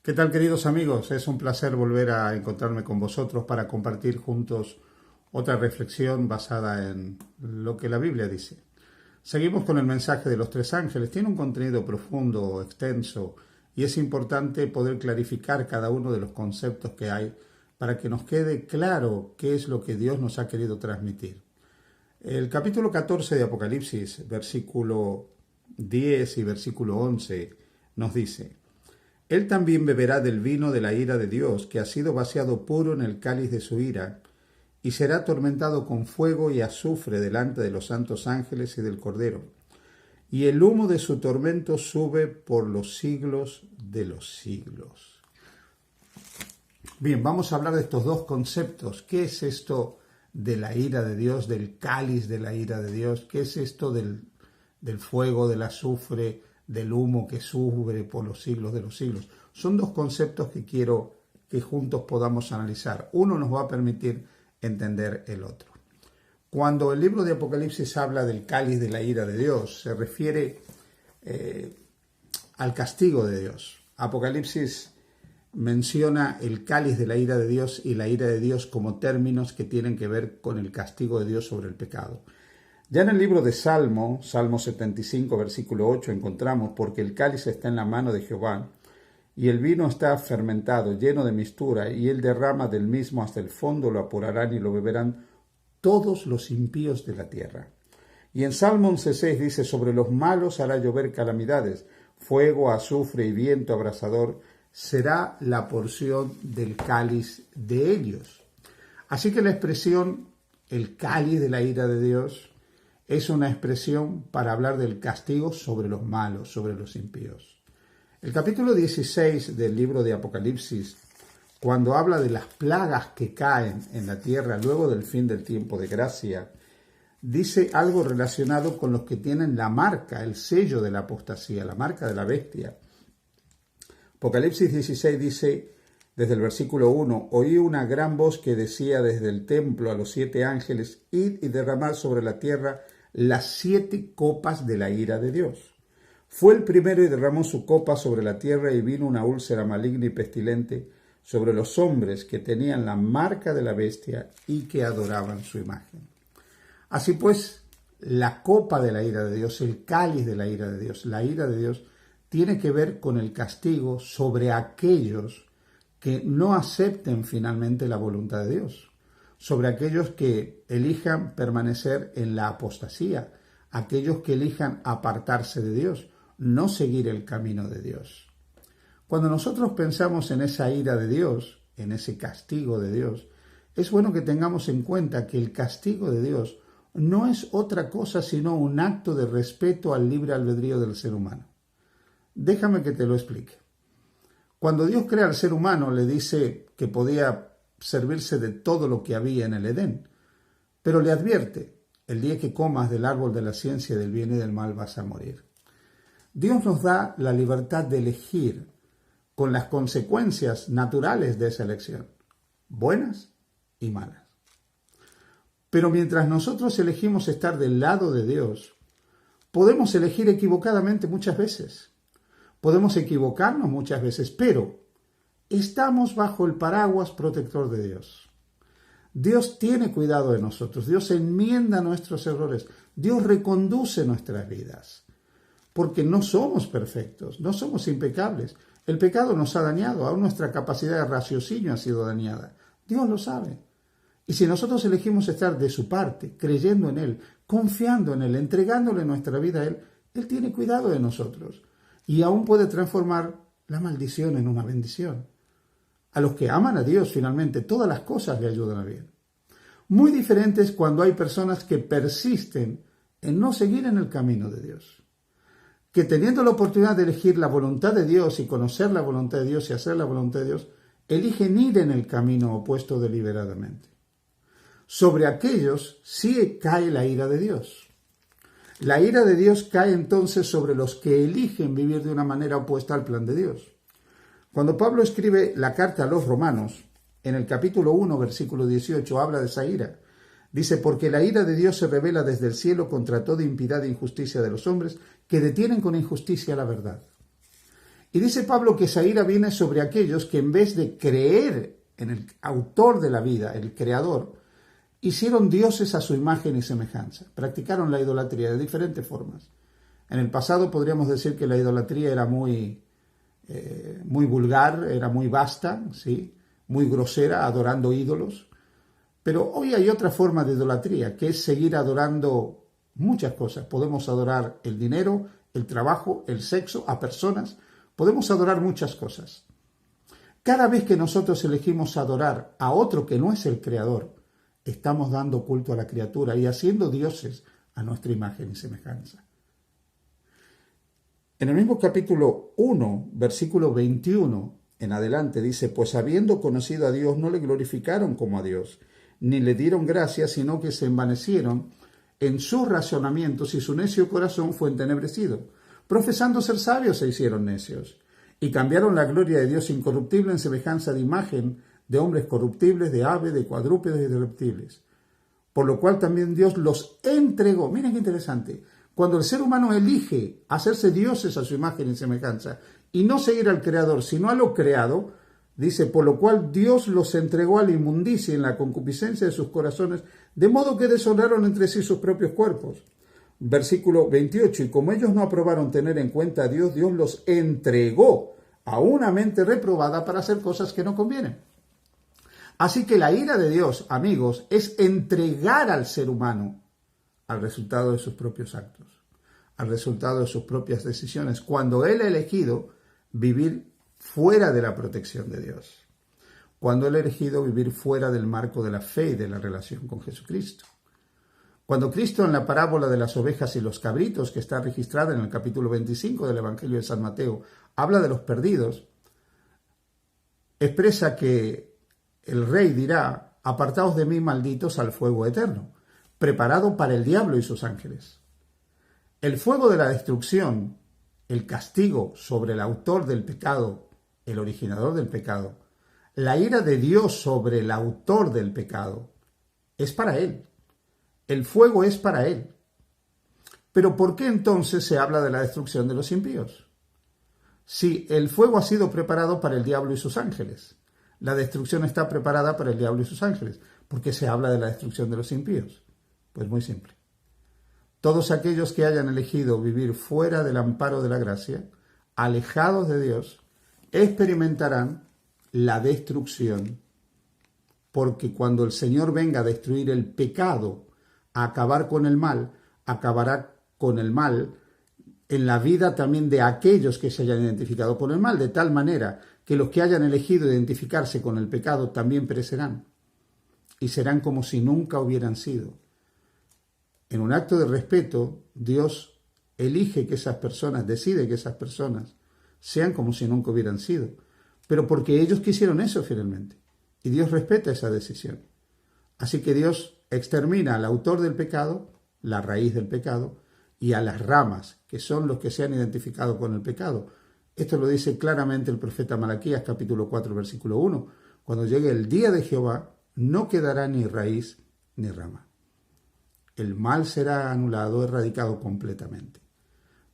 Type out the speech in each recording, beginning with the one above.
¿Qué tal, queridos amigos? Es un placer volver a encontrarme con vosotros para compartir juntos otra reflexión basada en lo que la Biblia dice. Seguimos con el mensaje de los tres ángeles. Tiene un contenido profundo, extenso, y es importante poder clarificar cada uno de los conceptos que hay para que nos quede claro qué es lo que Dios nos ha querido transmitir. El capítulo 14 de Apocalipsis, versículo 10 y versículo 11, nos dice: Él también beberá del vino de la ira de Dios, que ha sido vaciado puro en el cáliz de su ira, y será atormentado con fuego y azufre delante de los santos ángeles y del Cordero. Y el humo de su tormento sube por los siglos de los siglos. Bien, vamos a hablar de estos dos conceptos. ¿Qué es esto de la ira de Dios, del cáliz de la ira de Dios? ¿Qué es esto del fuego, del azufre, del humo que sube por los siglos de los siglos? Son dos conceptos que quiero que juntos podamos analizar. Uno nos va a permitir entender el otro. Cuando el libro de Apocalipsis habla del cáliz de la ira de Dios, se refiere al castigo de Dios. Apocalipsis menciona el cáliz de la ira de Dios y la ira de Dios como términos que tienen que ver con el castigo de Dios sobre el pecado. Ya en el libro de Salmo 75, versículo 8, encontramos: porque el cáliz está en la mano de Jehová, y el vino está fermentado, lleno de mistura, y él derrama del mismo hasta el fondo, lo apurarán y lo beberán todos los impíos de la tierra. Y en Salmo 11:6 dice: sobre los malos hará llover calamidades, fuego, azufre y viento abrasador será la porción del cáliz de ellos. Así que la expresión el cáliz de la ira de Dios es una expresión para hablar del castigo sobre los malos, sobre los impíos. El capítulo 16 del libro de Apocalipsis, cuando habla de las plagas que caen en la tierra luego del fin del tiempo de gracia, dice algo relacionado con los que tienen la marca, el sello de la apostasía, la marca de la bestia. Apocalipsis 16 dice, desde el versículo 1, oí una gran voz que decía desde el templo a los 7 ángeles: id y derramad sobre la tierra las 7 copas de la ira de Dios. Fue el primero y derramó su copa sobre la tierra, y vino una úlcera maligna y pestilente sobre los hombres que tenían la marca de la bestia y que adoraban su imagen. Así pues, la copa de la ira de Dios, el cáliz de la ira de Dios, la ira de Dios, tiene que ver con el castigo sobre aquellos que no acepten finalmente la voluntad de Dios, sobre aquellos que elijan permanecer en la apostasía, aquellos que elijan apartarse de Dios, no seguir el camino de Dios. Cuando nosotros pensamos en esa ira de Dios, en ese castigo de Dios, es bueno que tengamos en cuenta que el castigo de Dios no es otra cosa sino un acto de respeto al libre albedrío del ser humano. Déjame que te lo explique. Cuando Dios crea al ser humano, le dice que podía servirse de todo lo que había en el Edén, pero le advierte: el día que comas del árbol de la ciencia del bien y del mal vas a morir. Dios nos da la libertad de elegir con las consecuencias naturales de esa elección, buenas y malas. Pero mientras nosotros elegimos estar del lado de Dios, podemos elegir equivocadamente muchas veces. Podemos equivocarnos muchas veces, pero estamos bajo el paraguas protector de Dios. Dios tiene cuidado de nosotros, Dios enmienda nuestros errores, Dios reconduce nuestras vidas, porque no somos perfectos, no somos impecables. El pecado nos ha dañado, aún nuestra capacidad de raciocinio ha sido dañada. Dios lo sabe. Y si nosotros elegimos estar de su parte, creyendo en Él, confiando en Él, entregándole nuestra vida a Él, Él tiene cuidado de nosotros. Y aún puede transformar la maldición en una bendición. A los que aman a Dios, finalmente, todas las cosas le ayudan a bien. Muy diferente es cuando hay personas que persisten en no seguir en el camino de Dios, que teniendo la oportunidad de elegir la voluntad de Dios y conocer la voluntad de Dios y hacer la voluntad de Dios, eligen ir en el camino opuesto deliberadamente. Sobre aquellos sí cae la ira de Dios. La ira de Dios cae entonces sobre los que eligen vivir de una manera opuesta al plan de Dios. Cuando Pablo escribe la carta a los romanos, en el capítulo 1, versículo 18, habla de esa ira. Dice: porque la ira de Dios se revela desde el cielo contra toda impiedad e injusticia de los hombres que detienen con injusticia la verdad. Y dice Pablo que esa ira viene sobre aquellos que en vez de creer en el autor de la vida, el creador, hicieron dioses a su imagen y semejanza. Practicaron la idolatría de diferentes formas. En el pasado podríamos decir que la idolatría era muy vulgar, era muy vasta, ¿sí? Muy grosera, adorando ídolos. Pero hoy hay otra forma de idolatría, que es seguir adorando muchas cosas. Podemos adorar el dinero, el trabajo, el sexo, a personas. Podemos adorar muchas cosas. Cada vez que nosotros elegimos adorar a otro que no es el creador, estamos dando culto a la criatura y haciendo dioses a nuestra imagen y semejanza. En el mismo capítulo 1, versículo 21 en adelante dice, pues habiendo conocido a Dios no le glorificaron como a Dios, ni le dieron gracias, sino que se envanecieron en sus razonamientos y su necio corazón fue entenebrecido. Profesando ser sabios se hicieron necios y cambiaron la gloria de Dios incorruptible en semejanza de imagen de hombres corruptibles, de aves, de cuadrúpedos y de reptiles. Por lo cual también Dios los entregó. Miren qué interesante. Cuando el ser humano elige hacerse dioses a su imagen y semejanza y no seguir al Creador, sino a lo creado, dice, por lo cual Dios los entregó a la inmundicia en la concupiscencia de sus corazones, de modo que deshonraron entre sí sus propios cuerpos. Versículo 28, y como ellos no aprobaron tener en cuenta a Dios, Dios los entregó a una mente reprobada para hacer cosas que no convienen. Así que la ira de Dios, amigos, es entregar al ser humano al resultado de sus propios actos, al resultado de sus propias decisiones, cuando él ha elegido vivir fuera de la protección de Dios, cuando él ha elegido vivir fuera del marco de la fe y de la relación con Jesucristo. Cuando Cristo en la parábola de las ovejas y los cabritos, que está registrada en el capítulo 25 del Evangelio de San Mateo, habla de los perdidos, expresa que el rey dirá, apartaos de mí, malditos, al fuego eterno, preparado para el diablo y sus ángeles. El fuego de la destrucción, el castigo sobre el autor del pecado, el originador del pecado, la ira de Dios sobre el autor del pecado, es para él. El fuego es para él. Pero ¿por qué entonces se habla de la destrucción de los impíos? Si el fuego ha sido preparado para el diablo y sus ángeles, la destrucción está preparada para el diablo y sus ángeles, ¿por qué se habla de la destrucción de los impíos? Pues muy simple. Todos aquellos que hayan elegido vivir fuera del amparo de la gracia, alejados de Dios, experimentarán la destrucción, porque cuando el Señor venga a destruir el pecado, a acabar con el mal, acabará con el mal en la vida también de aquellos que se hayan identificado con el mal, de tal manera que los que hayan elegido identificarse con el pecado también perecerán y serán como si nunca hubieran sido. En un acto de respeto, Dios elige que esas personas, decide que esas personas sean como si nunca hubieran sido, pero porque ellos quisieron eso finalmente, y Dios respeta esa decisión. Así que Dios extermina al autor del pecado, la raíz del pecado, y a las ramas, que son los que se han identificado con el pecado. Esto lo dice claramente el profeta Malaquías, capítulo 4, versículo 1. Cuando llegue el día de Jehová, no quedará ni raíz ni rama. El mal será anulado, erradicado completamente.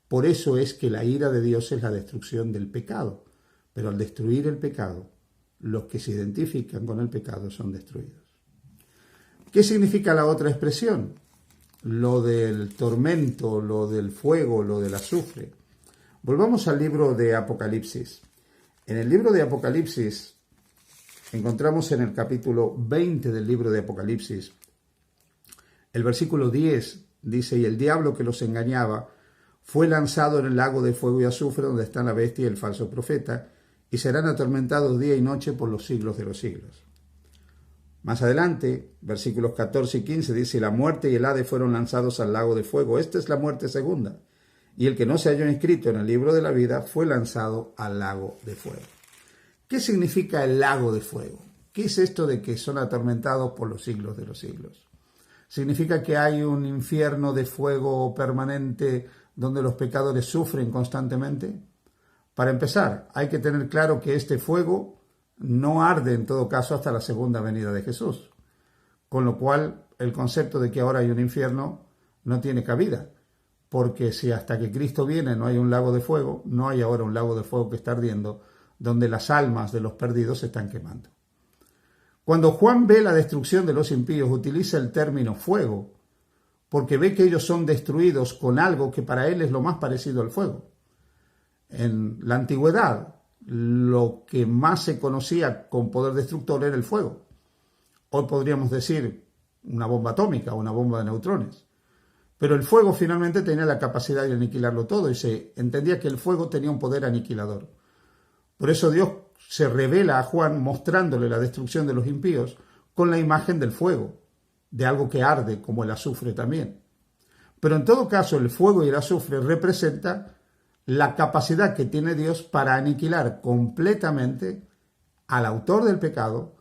Por eso es que la ira de Dios es la destrucción del pecado. Pero al destruir el pecado, los que se identifican con el pecado son destruidos. ¿Qué significa la otra expresión? Lo del tormento, lo del fuego, lo del azufre. Volvamos al libro de Apocalipsis. En el libro de Apocalipsis encontramos en el capítulo 20 del libro de Apocalipsis, el versículo 10 dice, y el diablo que los engañaba fue lanzado en el lago de fuego y azufre donde está la bestia y el falso profeta, y serán atormentados día y noche por los siglos de los siglos. Más adelante, versículos 14 y 15 dice, la muerte y el Hades fueron lanzados al lago de fuego. Esta es la muerte segunda. Y el que no se halló inscrito en el libro de la vida fue lanzado al lago de fuego. ¿Qué significa el lago de fuego? ¿Qué es esto de que son atormentados por los siglos de los siglos? ¿Significa que hay un infierno de fuego permanente donde los pecadores sufren constantemente? Para empezar, hay que tener claro que este fuego no arde en todo caso hasta la segunda venida de Jesús, con lo cual el concepto de que ahora hay un infierno no tiene cabida, porque si hasta que Cristo viene no hay un lago de fuego, no hay ahora un lago de fuego que está ardiendo, donde las almas de los perdidos se están quemando. Cuando Juan ve la destrucción de los impíos, utiliza el término fuego, porque ve que ellos son destruidos con algo que para él es lo más parecido al fuego. En la antigüedad, lo que más se conocía con poder destructor era el fuego. Hoy podríamos decir una bomba atómica o una bomba de neutrones. Pero el fuego finalmente tenía la capacidad de aniquilarlo todo y se entendía que el fuego tenía un poder aniquilador. Por eso Dios se revela a Juan mostrándole la destrucción de los impíos con la imagen del fuego, de algo que arde como el azufre también. Pero en todo caso el fuego y el azufre representan la capacidad que tiene Dios para aniquilar completamente al autor del pecado,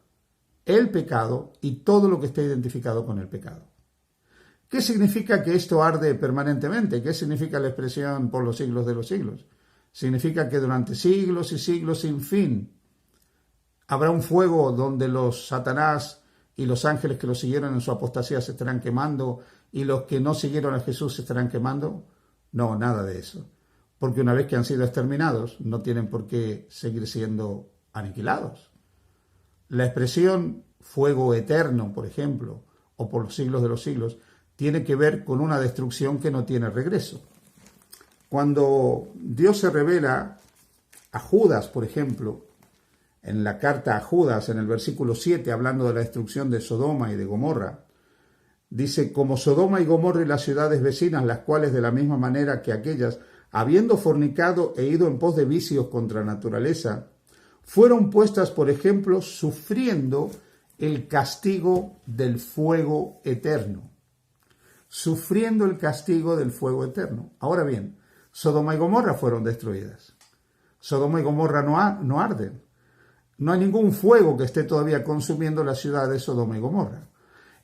el pecado y todo lo que esté identificado con el pecado. ¿Qué significa que esto arde permanentemente? ¿Qué significa la expresión por los siglos de los siglos? Significa que durante siglos y siglos sin fin habrá un fuego donde los Satanás y los ángeles que lo siguieron en su apostasía se estarán quemando y los que no siguieron a Jesús se estarán quemando. No, nada de eso. Porque una vez que han sido exterminados, no tienen por qué seguir siendo aniquilados. La expresión fuego eterno, por ejemplo, o por los siglos de los siglos, tiene que ver con una destrucción que no tiene regreso. Cuando Dios se revela a Judas, por ejemplo, en la carta a Judas, en el versículo 7, hablando de la destrucción de Sodoma y de Gomorra, dice, como Sodoma y Gomorra y las ciudades vecinas, las cuales de la misma manera que aquellas, habiendo fornicado e ido en pos de vicios contra naturaleza, fueron puestas, por ejemplo, sufriendo el castigo del fuego eterno. Sufriendo el castigo del fuego eterno. Ahora bien, Sodoma y Gomorra fueron destruidas. Sodoma y Gomorra no arden. No hay ningún fuego que esté todavía consumiendo la ciudad de Sodoma y Gomorra.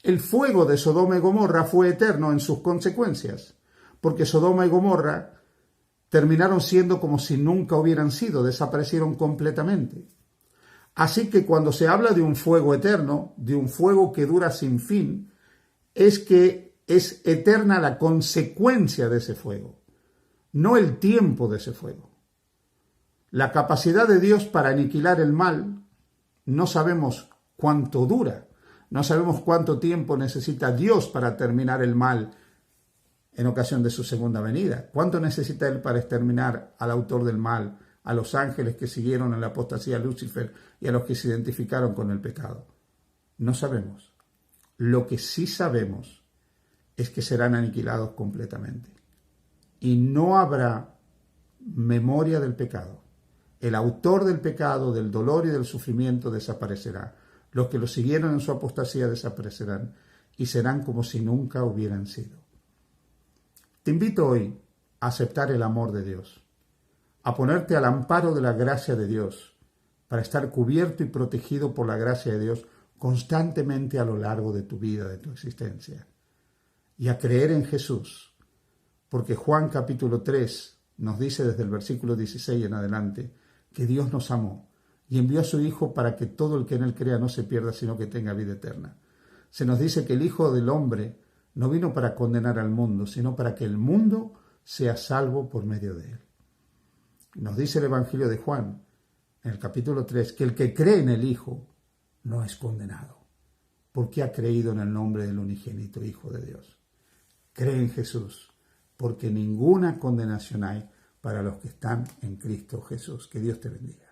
El fuego de Sodoma y Gomorra fue eterno en sus consecuencias, porque Sodoma y Gomorra terminaron siendo como si nunca hubieran sido, desaparecieron completamente. Así que cuando se habla de un fuego eterno, de un fuego que dura sin fin, es que es eterna la consecuencia de ese fuego, no el tiempo de ese fuego. La capacidad de Dios para aniquilar el mal, no sabemos cuánto dura, no sabemos cuánto tiempo necesita Dios para terminar el mal en ocasión de su segunda venida. ¿Cuánto necesita Él para exterminar al autor del mal, a los ángeles que siguieron en la apostasía a Lucifer y a los que se identificaron con el pecado? No sabemos. Lo que sí sabemos es que serán aniquilados completamente. Y no habrá memoria del pecado. El autor del pecado, del dolor y del sufrimiento desaparecerá. Los que lo siguieron en su apostasía desaparecerán y serán como si nunca hubieran sido. Te invito hoy a aceptar el amor de Dios, a ponerte al amparo de la gracia de Dios, para estar cubierto y protegido por la gracia de Dios constantemente a lo largo de tu vida, de tu existencia, y a creer en Jesús, porque Juan capítulo 3 nos dice desde el versículo 16 en adelante que Dios nos amó y envió a su Hijo para que todo el que en Él crea no se pierda, sino que tenga vida eterna. Se nos dice que el Hijo del Hombre no vino para condenar al mundo, sino para que el mundo sea salvo por medio de Él. Nos dice el Evangelio de Juan, en el capítulo 3, que el que cree en el Hijo no es condenado, porque ha creído en el nombre del unigénito Hijo de Dios. Cree en Jesús, porque ninguna condenación hay para los que están en Cristo Jesús. Que Dios te bendiga.